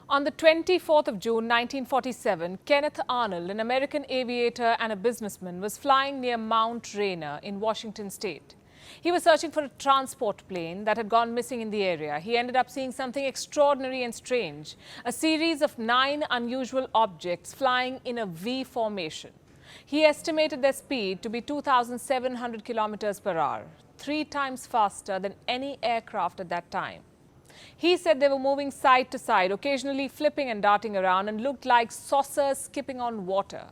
On the 24th of June 1947, Kenneth Arnold, an American aviator and a businessman, was flying near Mount Rainier in Washington state. He was searching for a transport plane that had gone missing in the area. He ended up seeing something extraordinary and strange, a series of 9 unusual objects flying in a V formation. He estimated their speed to be 2,700 kilometers per hour, 3 times faster than any aircraft at that time. He said they were moving side to side, occasionally flipping and darting around, and looked like saucers skipping on water.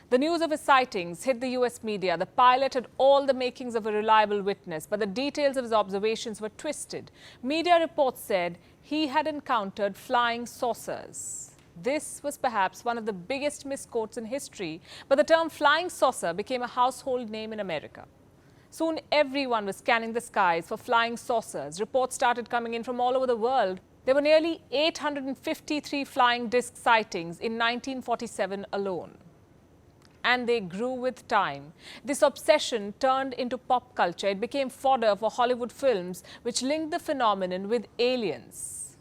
The news of his sightings hit the US media. The pilot had all the makings of a reliable witness, but the details of his observations were twisted. Media reports said he had encountered flying saucers. This was perhaps one of the biggest misquotes in history, but the term flying saucer became a household name in America. Soon everyone was scanning the skies for flying saucers. Reports started coming in from all over the world. There were nearly 853 flying disc sightings in 1947 alone. And they grew with time. This obsession turned into pop culture. It became fodder for Hollywood films, which linked the phenomenon with aliens.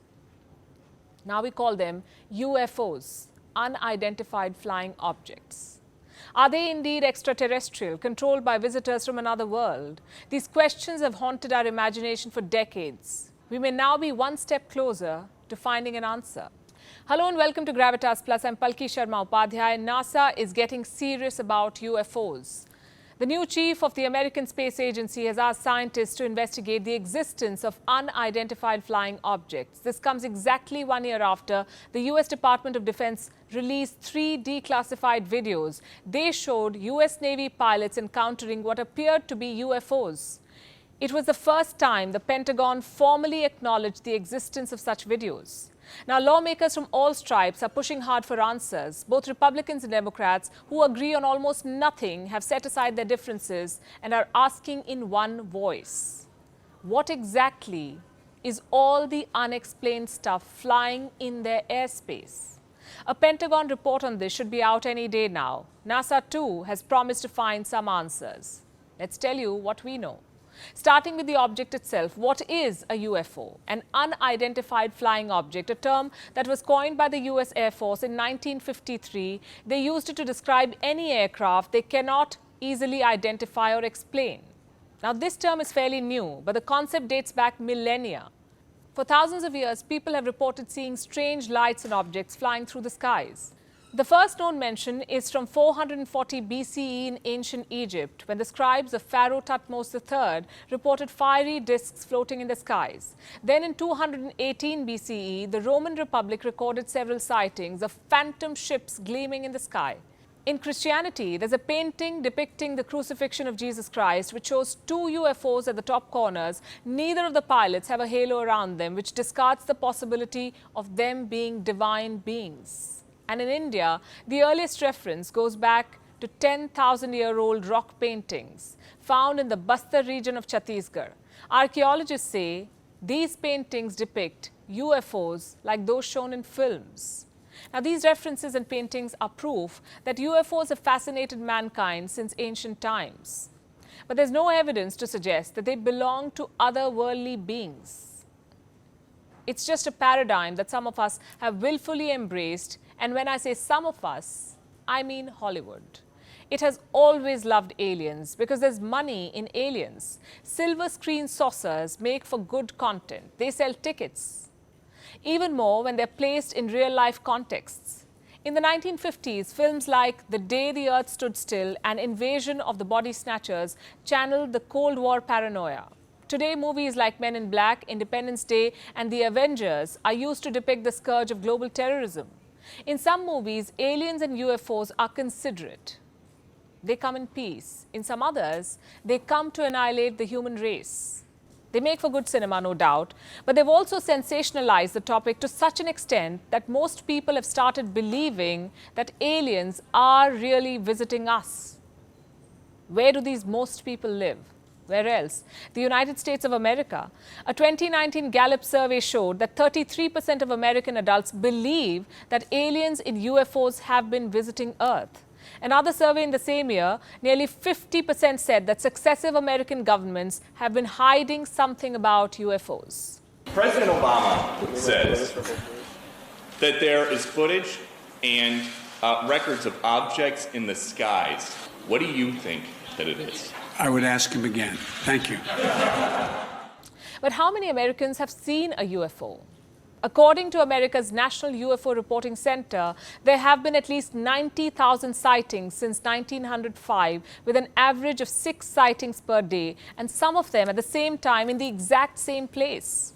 Now we call them UFOs, unidentified flying objects. Are they indeed extraterrestrial, controlled by visitors from another world? These questions have haunted our imagination for decades. We may now be one step closer to finding an answer. Hello and welcome to Gravitas Plus. I'm Palki Sharma Upadhyay. NASA is getting serious about UFOs. The new chief of the American Space Agency has asked scientists to investigate the existence of unidentified flying objects. This comes exactly 1 year after the US Department of Defense released 3 declassified videos. They showed US Navy pilots encountering what appeared to be UFOs. It was the first time the Pentagon formally acknowledged the existence of such videos. Now, lawmakers from all stripes are pushing hard for answers. Both Republicans and Democrats, who agree on almost nothing, have set aside their differences and are asking in one voice: what exactly is all the unexplained stuff flying in their airspace? A Pentagon report on this should be out any day now. NASA, too, has promised to find some answers. Let's tell you what we know. Starting with the object itself, what is a UFO? An unidentified flying object, a term that was coined by the US Air Force in 1953. They used it to describe any aircraft they cannot easily identify or explain. Now, this term is fairly new, but the concept dates back millennia. For thousands of years, people have reported seeing strange lights and objects flying through the skies. The first known mention is from 440 BCE in ancient Egypt, when the scribes of Pharaoh Thutmose III reported fiery discs floating in the skies. Then in 218 BCE, the Roman Republic recorded several sightings of phantom ships gleaming in the sky. In Christianity, there's a painting depicting the crucifixion of Jesus Christ, which shows 2 UFOs at the top corners. Neither of the pilots have a halo around them, which discards the possibility of them being divine beings. And in India, the earliest reference goes back to 10,000-year-old rock paintings found in the Bastar region of Chhattisgarh. Archaeologists say these paintings depict UFOs like those shown in films. Now, these references and paintings are proof that UFOs have fascinated mankind since ancient times. But there's no evidence to suggest that they belong to otherworldly beings. It's just a paradigm that some of us have willfully embraced. And when I say some of us, I mean Hollywood. It has always loved aliens because there's money in aliens. Silver screen saucers make for good content. They sell tickets. Even more when they're placed in real-life contexts. In the 1950s, films like The Day the Earth Stood Still and Invasion of the Body Snatchers channeled the Cold War paranoia. Today, movies like Men in Black, Independence Day, and The Avengers are used to depict the scourge of global terrorism. In some movies, aliens and UFOs are considerate. They come in peace. In some others, they come to annihilate the human race. They make for good cinema, no doubt, but they've also sensationalized the topic to such an extent that most people have started believing that aliens are really visiting us. Where do these most people live? Where else? The United States of America. A 2019 Gallup survey showed that 33% of American adults believe that aliens in UFOs have been visiting Earth. Another survey in the same year, nearly 50% said that successive American governments have been hiding something about UFOs. President Obama says that there is footage and records of objects in the skies. What do you think that it is? I would ask him again. Thank you. But how many Americans have seen a UFO? According to America's National UFO Reporting Center, there have been at least 90,000 sightings since 1905, with an average of 6 sightings per day, and some of them at the same time in the exact same place.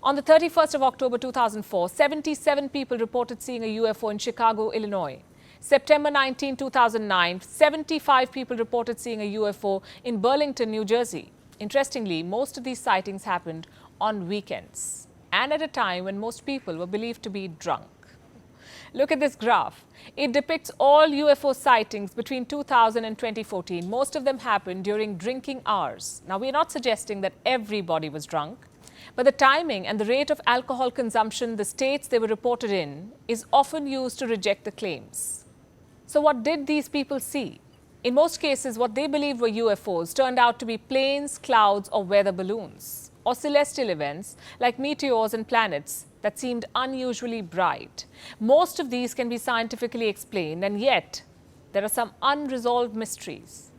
On the 31st of October 2004, 77 people reported seeing a UFO in Chicago, Illinois. September 19, 2009, 75 people reported seeing a UFO in Burlington, New Jersey. Interestingly, most of these sightings happened on weekends, and at a time when most people were believed to be drunk. Look at this graph. It depicts all UFO sightings between 2000 and 2014. Most of them happened during drinking hours. Now, we're not suggesting that everybody was drunk, but the timing and the rate of alcohol consumption, the states they were reported in, is often used to reject the claims. So what did these people see? In most cases, what they believed were UFOs turned out to be planes, clouds, or weather balloons, or celestial events like meteors and planets that seemed unusually bright. Most of these can be scientifically explained, and yet there are some unresolved mysteries.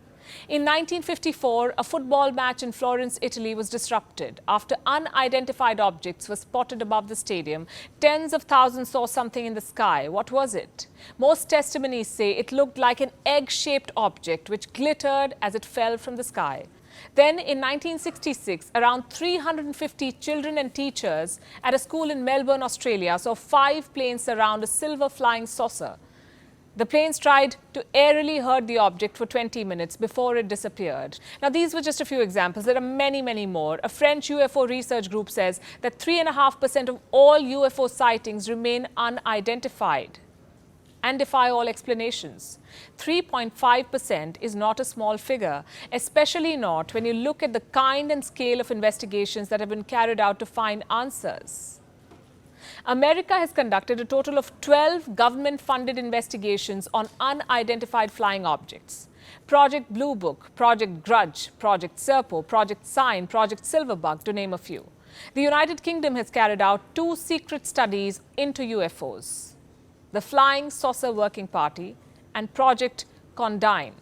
In 1954, a football match in Florence, Italy was disrupted. After unidentified objects were spotted above the stadium, tens of thousands saw something in the sky. What was it? Most testimonies say it looked like an egg-shaped object which glittered as it fell from the sky. Then in 1966, around 350 children and teachers at a school in Melbourne, Australia saw 5 planes surround a silver flying saucer. The planes tried to aerially herd the object for 20 minutes before it disappeared. Now, these were just a few examples. There are many, many more. A French UFO research group says that 3.5% of all UFO sightings remain unidentified and defy all explanations. 3.5% is not a small figure, especially not when you look at the kind and scale of investigations that have been carried out to find answers. America has conducted a total of 12 government-funded investigations on unidentified flying objects. Project Blue Book, Project Grudge, Project Serpo, Project Sign, Project Silverbug, to name a few. The United Kingdom has carried out 2 secret studies into UFOs: the Flying Saucer Working Party and Project Condign.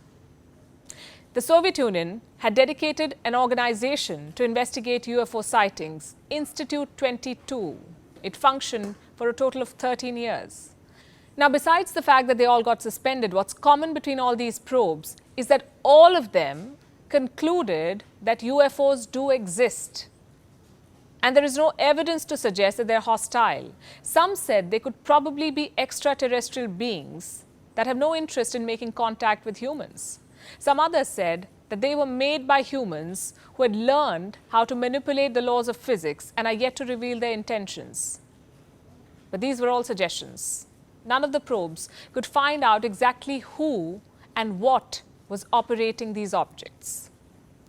The Soviet Union had dedicated an organization to investigate UFO sightings, Institute 22. It functioned for a total of 13 years. Now, besides the fact that they all got suspended, what's common between all these probes is that all of them concluded that UFOs do exist. And there is no evidence to suggest that they're hostile. Some said they could probably be extraterrestrial beings that have no interest in making contact with humans. Some others said that they were made by humans who had learned how to manipulate the laws of physics and are yet to reveal their intentions. But these were all suggestions. None of the probes could find out exactly who and what was operating these objects.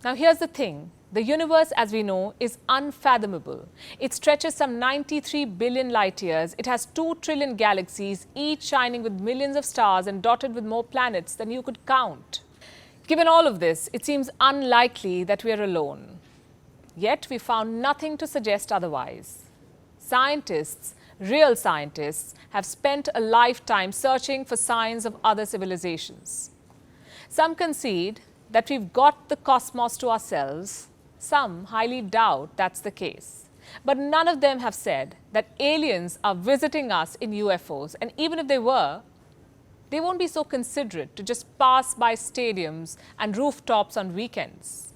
Now, here's the thing. The universe, as we know, is unfathomable. It stretches some 93 billion light years. It has 2 trillion galaxies, each shining with millions of stars and dotted with more planets than you could count. Given all of this, it seems unlikely that we are alone. Yet we found nothing to suggest otherwise. Scientists, real scientists, have spent a lifetime searching for signs of other civilizations. Some concede that we've got the cosmos to ourselves. Some highly doubt that's the case. But none of them have said that aliens are visiting us in UFOs, and even if they were, they won't be so considerate to just pass by stadiums and rooftops on weekends.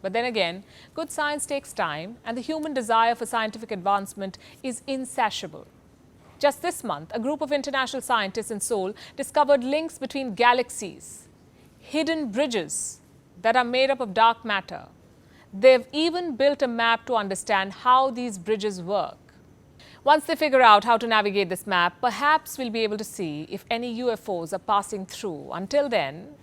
But then again, good science takes time, and the human desire for scientific advancement is insatiable. Just this month, a group of international scientists in Seoul discovered links between galaxies, hidden bridges that are made up of dark matter. They've even built a map to understand how these bridges work. Once they figure out how to navigate this map, perhaps we'll be able to see if any UFOs are passing through. Until then,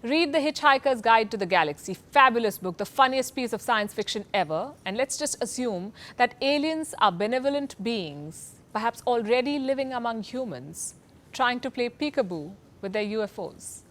read The Hitchhiker's Guide to the Galaxy, fabulous book, the funniest piece of science fiction ever. And let's just assume that aliens are benevolent beings, perhaps already living among humans, trying to play peekaboo with their UFOs.